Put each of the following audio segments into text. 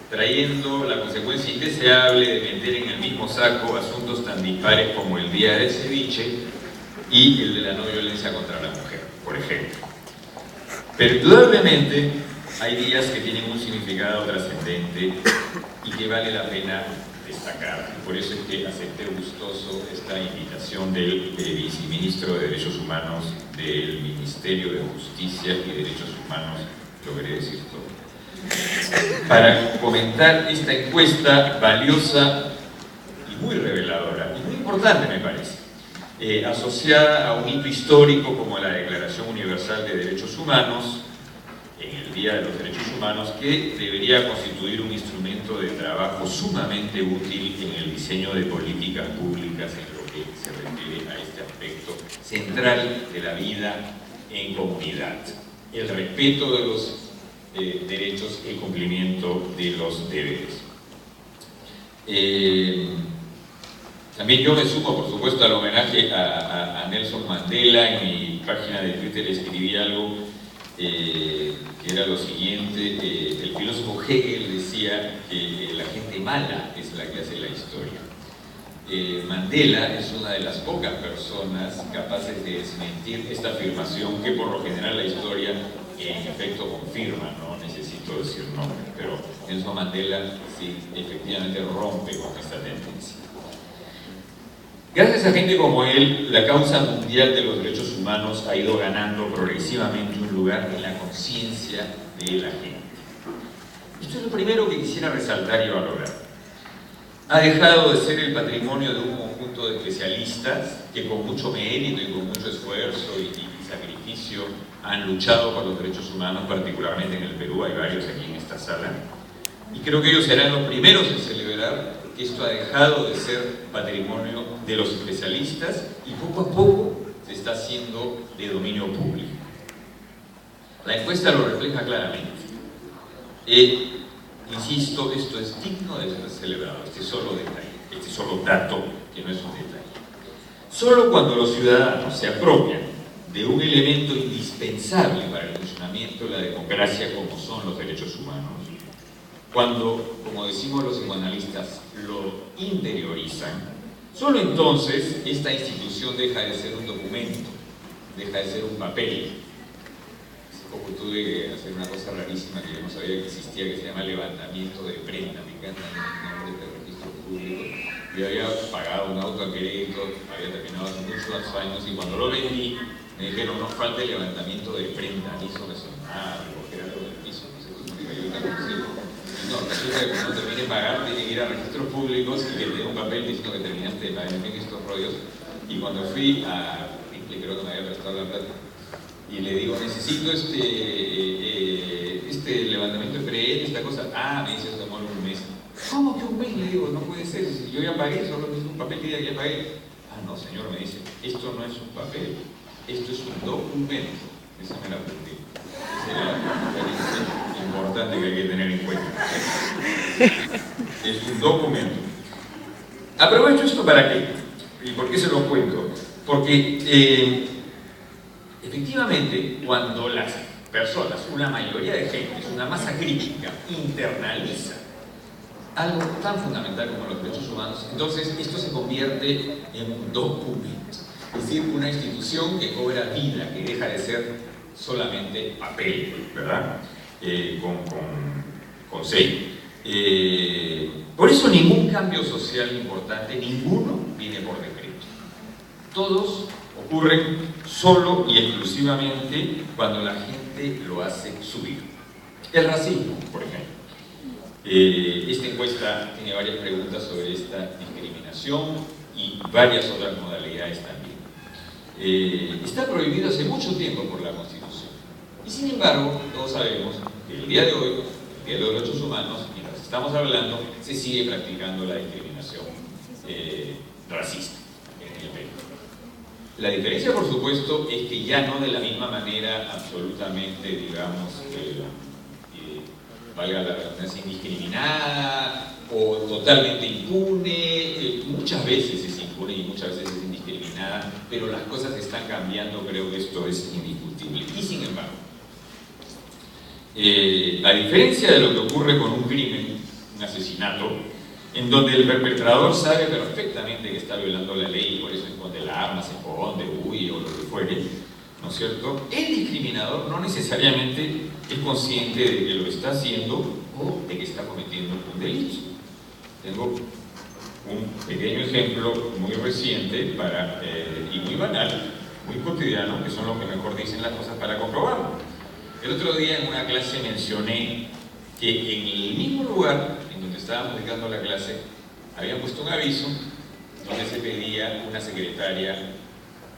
trayendo la consecuencia indeseable de meter en el mismo saco asuntos tan dispares como el Día del Ceviche y el de la no violencia contra la mujer, por ejemplo. Pero indudablemente hay días que tienen un significado trascendente y que vale la pena destacar. Y por eso es que acepté gustoso esta invitación del viceministro de Derechos Humanos del Ministerio de Justicia y Derechos Humanos, logré decir todo, para comentar esta encuesta valiosa y muy reveladora, y muy importante me parece, asociada a un hito histórico como la Declaración Universal de Derechos Humanos, en el Día de los Derechos Humanos, que debería constituir un instrumento de trabajo sumamente útil en el diseño de políticas públicas en lo que se refiere a este aspecto central de la vida en comunidad: el respeto de los derechos, el cumplimiento de los deberes. También yo me sumo, por supuesto, al homenaje a Nelson Mandela. En mi página de Twitter escribí algo que era lo siguiente: el filósofo Hegel decía que la gente mala es la que hace la historia. Mandela es una de las pocas personas capaces de desmentir esta afirmación, que por lo general la historia en efecto confirma. No necesito decir nombre, pero Nelson Mandela sí efectivamente rompe con esta tendencia. Gracias a gente como él, la causa mundial de los derechos humanos ha ido ganando progresivamente un lugar en la conciencia de la gente. Esto es lo primero que quisiera resaltar y valorar. Ha dejado de ser el patrimonio de un conjunto de especialistas que con mucho mérito y con mucho esfuerzo y sacrificio han luchado por los derechos humanos, particularmente en el Perú. Hay varios aquí en esta sala. Y creo que ellos serán los primeros en celebrar que esto ha dejado de ser patrimonio de los especialistas y poco a poco se está haciendo de dominio público. La encuesta lo refleja claramente. Insisto, esto es digno de ser celebrado, este solo detalle, este solo dato que no es un detalle. Solo cuando los ciudadanos se apropian de un elemento indispensable para el funcionamiento de la democracia, como son los derechos humanos, cuando, como decimos los psicoanalistas, lo interiorizan, solo entonces esta institución deja de ser un documento, deja de ser un papel. Hace poco tuve que hacer una cosa rarísima que yo no sabía que existía, que se llama levantamiento de prenda. Me encanta el nombre de registro público. Yo había pagado un auto a crédito, había terminado hace muchos años, y cuando lo vendí me dijeron: no falta el levantamiento de prenda. Y eso me sonaba, porque era algo del piso, no sé cómo me cayó tan consigo. No, resulta que cuando termine de pagar tiene que ir a registros públicos y que te den un papel diciendo que terminaste de pagar, en fin, estos rollos. Y cuando fui a Ripley, creo que me había prestado la plata, y le digo: necesito este levantamiento de PRE, esta cosa. Ah, me dice: eso demora un mes. ¿Cómo que un mes? Le digo: no puede ser, si yo ya pagué, solo necesito un papel que diga que ya pagué. Ah, no, señor, me dice: esto no es un papel, esto es un documento. Esa me la aprendí. Esa era la diferencia importante que hay que tener en cuenta. Es un documento. Aprovecho esto para qué, y por qué se lo cuento. Porque efectivamente, cuando las personas, una mayoría de gente, una masa crítica, internaliza algo tan fundamental como los derechos humanos, entonces esto se convierte en un documento, es decir, una institución que cobra vida, que deja de ser solamente papel, ¿verdad? Con sello. Por eso ningún cambio social importante, ninguno, viene por decreto. Todos ocurren solo y exclusivamente cuando la gente lo hace subir. El racismo, por ejemplo. Esta encuesta tiene varias preguntas sobre esta discriminación y varias otras modalidades también. Está prohibido hace mucho tiempo por la Constitución. Y sin embargo, todos sabemos que el día de hoy, el Día de los Derechos Humanos, mientras estamos hablando, se sigue practicando la discriminación racista en el Perú. La diferencia, por supuesto, es que ya no de la misma manera absolutamente, digamos, valga la redundancia, indiscriminada o totalmente impune. Muchas veces es impune y muchas veces es indiscriminada, pero las cosas están cambiando, creo que esto es indiscutible. Y sin embargo, a diferencia de lo que ocurre con un crimen, un asesinato, en donde el perpetrador sabe perfectamente que está violando la ley y por eso esconde la arma, se esconde, huye o lo que fuere, ¿no es cierto? El discriminador no necesariamente es consciente de que lo está haciendo o de que está cometiendo un delito. Tengo un pequeño ejemplo muy reciente y muy banal, muy cotidiano, que son los que mejor dicen las cosas para comprobarlo. El otro día en una clase mencioné que en el mismo lugar en donde estábamos dictando la clase habían puesto un aviso donde se pedía una secretaria,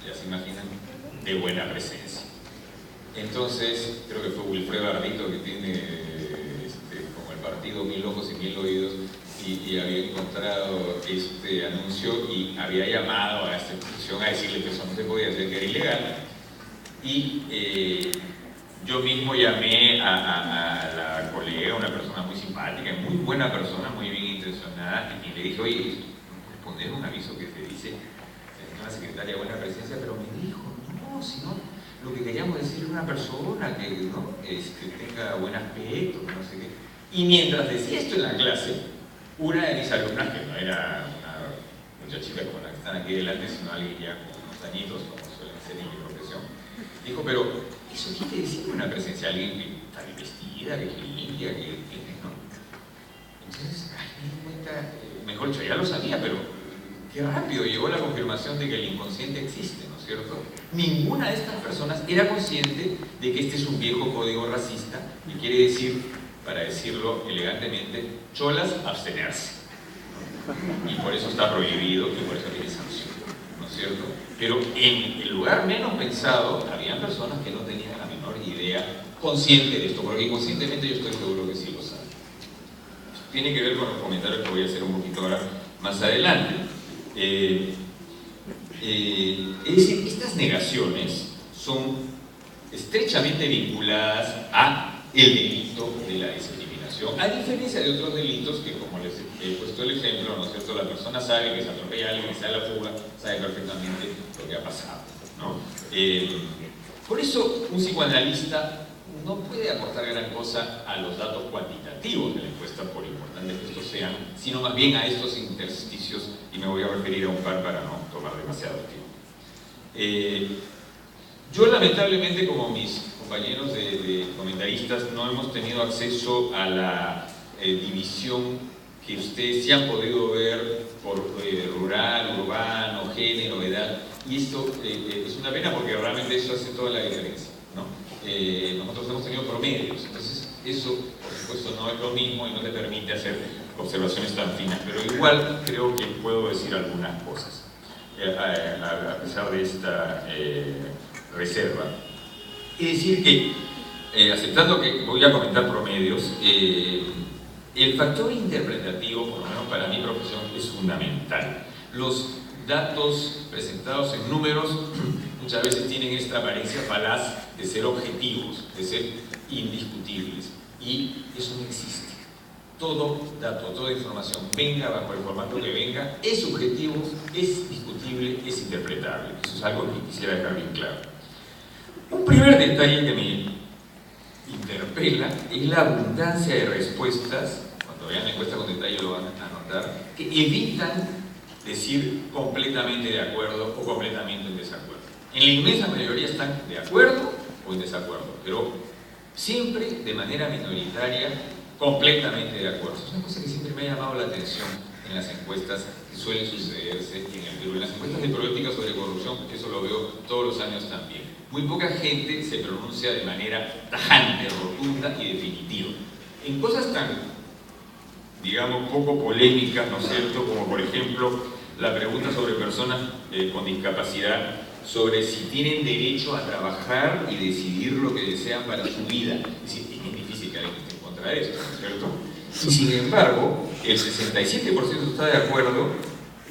ya se imaginan, de buena presencia. Entonces, creo que fue Wilfredo Ardito, que tiene como el partido Mil Ojos y Mil Oídos, y había encontrado este anuncio y había llamado a esta institución a decirle que eso no se podía hacer, que era ilegal. Y yo mismo llamé a la colega, una persona muy simpática, muy buena persona, muy bien intencionada, y le dije, oye, poner un aviso que te dice una secretaria de buena presencia, pero me dijo, no, si no, lo que queríamos decir es una persona que ¿no? tenga buen aspecto, no sé qué. Y mientras decía esto en la clase, una de mis alumnas, que no era una muchachita como la que están aquí delante, sino alguien ya con unos añitos, como suelen ser en mi profesión, dijo, pero eso quiere decir una presencia, alguien que está bien vestida, que es limpia, que ¿no? Entonces, me di cuenta, mejor dicho, ya lo sabía, pero qué rápido llegó la confirmación de que el inconsciente existe, ¿no es cierto? Ninguna de estas personas era consciente de que este es un viejo código racista y quiere decir, para decirlo elegantemente, cholas, abstenerse. Y por eso está prohibido y por eso tiene sanción, ¿no es cierto? Pero en el lugar menos pensado, habían personas que no tenían la menor idea consciente de esto, porque inconscientemente yo estoy seguro que sí lo saben. Tiene que ver con los comentarios que voy a hacer un poquito ahora más adelante. Es decir, estas negaciones son estrechamente vinculadas a el delito de la discriminación, a diferencia de otros delitos que, como les he puesto el ejemplo, ¿no es cierto?, la persona sabe que se atropella a alguien, que se da la fuga, sabe perfectamente lo que ha pasado, ¿no? Por eso un psicoanalista no puede aportar gran cosa a los datos cuantitativos de la encuesta, por importantes que estos sean, sino más bien a estos intersticios, y me voy a referir a un par para no tomar demasiado tiempo. Yo lamentablemente, como mis compañeros de comentaristas, no hemos tenido acceso a la división que ustedes sí han podido ver por rural, urbano, género, edad, y esto es una pena porque realmente eso hace toda la diferencia, ¿no? Nosotros hemos tenido promedios, entonces eso por supuesto no es lo mismo y no te permite hacer observaciones tan finas, pero igual creo que puedo decir algunas cosas a pesar de esta reserva. Es decir que, aceptando que voy a comentar promedios, el factor interpretativo, por lo menos para mi profesión, es fundamental. Los datos presentados en números muchas veces tienen esta apariencia falaz de ser objetivos, de ser indiscutibles, y eso no existe. Todo dato, toda información, venga bajo el formato que venga, es subjetivo, es discutible, es interpretable. Eso es algo que quisiera dejar bien claro. Un primer detalle que me interpela es la abundancia de respuestas, cuando vean la encuesta con detalle lo van a notar, que evitan decir completamente de acuerdo o completamente en desacuerdo. En la inmensa mayoría están de acuerdo o en desacuerdo, pero siempre de manera minoritaria, completamente de acuerdo. Es una cosa que siempre me ha llamado la atención en las encuestas que suelen sucederse en el Perú. En las encuestas de política sobre corrupción, eso lo veo todos los años también. Muy poca gente se pronuncia de manera tajante, rotunda y definitiva. En cosas tan, digamos, poco polémicas, ¿no es cierto?, como por ejemplo la pregunta sobre personas con discapacidad, sobre si tienen derecho a trabajar y decidir lo que desean para su vida. Es decir, es muy difícil que alguien esté en contra de esto, ¿no es cierto? Y sin embargo, el 67% está de acuerdo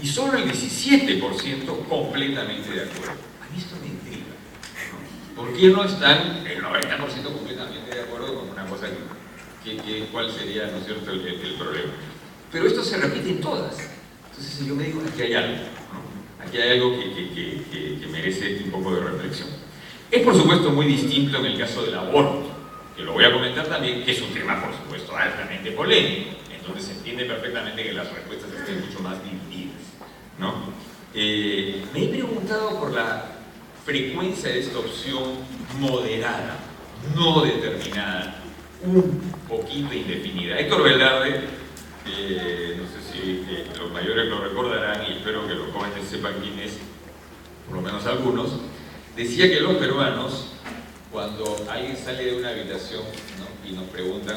y solo el 17% completamente de acuerdo. A mí esto me intriga, ¿no? ¿Por qué no están el 90% completamente de acuerdo con una cosa cuál sería, ¿no es cierto?, el problema? Pero esto se repite en todas. Entonces yo me digo, aquí hay algo, ¿no? Aquí hay algo que merece un poco de reflexión. Es por supuesto muy distinto en el caso del aborto, que lo voy a comentar también, que es un tema por supuesto altamente polémico, en donde se entiende perfectamente que las respuestas estén mucho más divididas, ¿no? Me he preguntado por la frecuencia de esta opción moderada, no determinada, un poquito indefinida. Héctor Velarde, no sé si los mayores lo recordarán y espero que los jóvenes sepan quién es, por lo menos algunos, decía que los peruanos, cuando alguien sale de una habitación, ¿no?, y nos preguntan,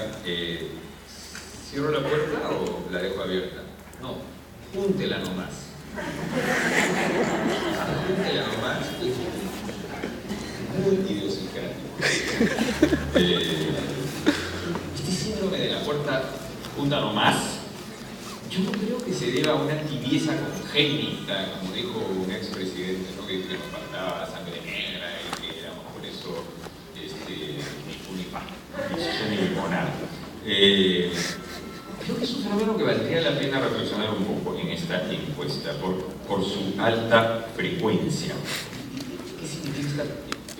¿cierro la puerta o la dejo abierta? No, júntela nomás. Júntela nomás, muy idiosincrático. Este síndrome de la puerta junta nomás, yo no creo que se deba a una tibieza congénita, como dijo un expresidente, ¿no?, que nos faltaba sangre negra y que éramos por eso ni limonada. Creo que es un fenómeno que valdría la pena reflexionar un poco en esta encuesta por su alta frecuencia. ¿Qué significa esta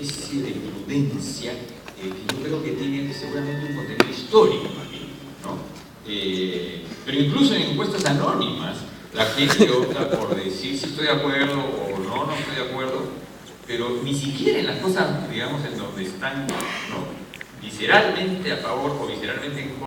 especie de prudencia que yo creo que tiene seguramente un contenido histórico aquí, ¿no? Pero incluso en encuestas anónimas, la gente opta por decir si estoy de acuerdo o no estoy de acuerdo, pero ni siquiera en las cosas, digamos, en donde están, ¿no?, visceralmente a favor o visceralmente en contra.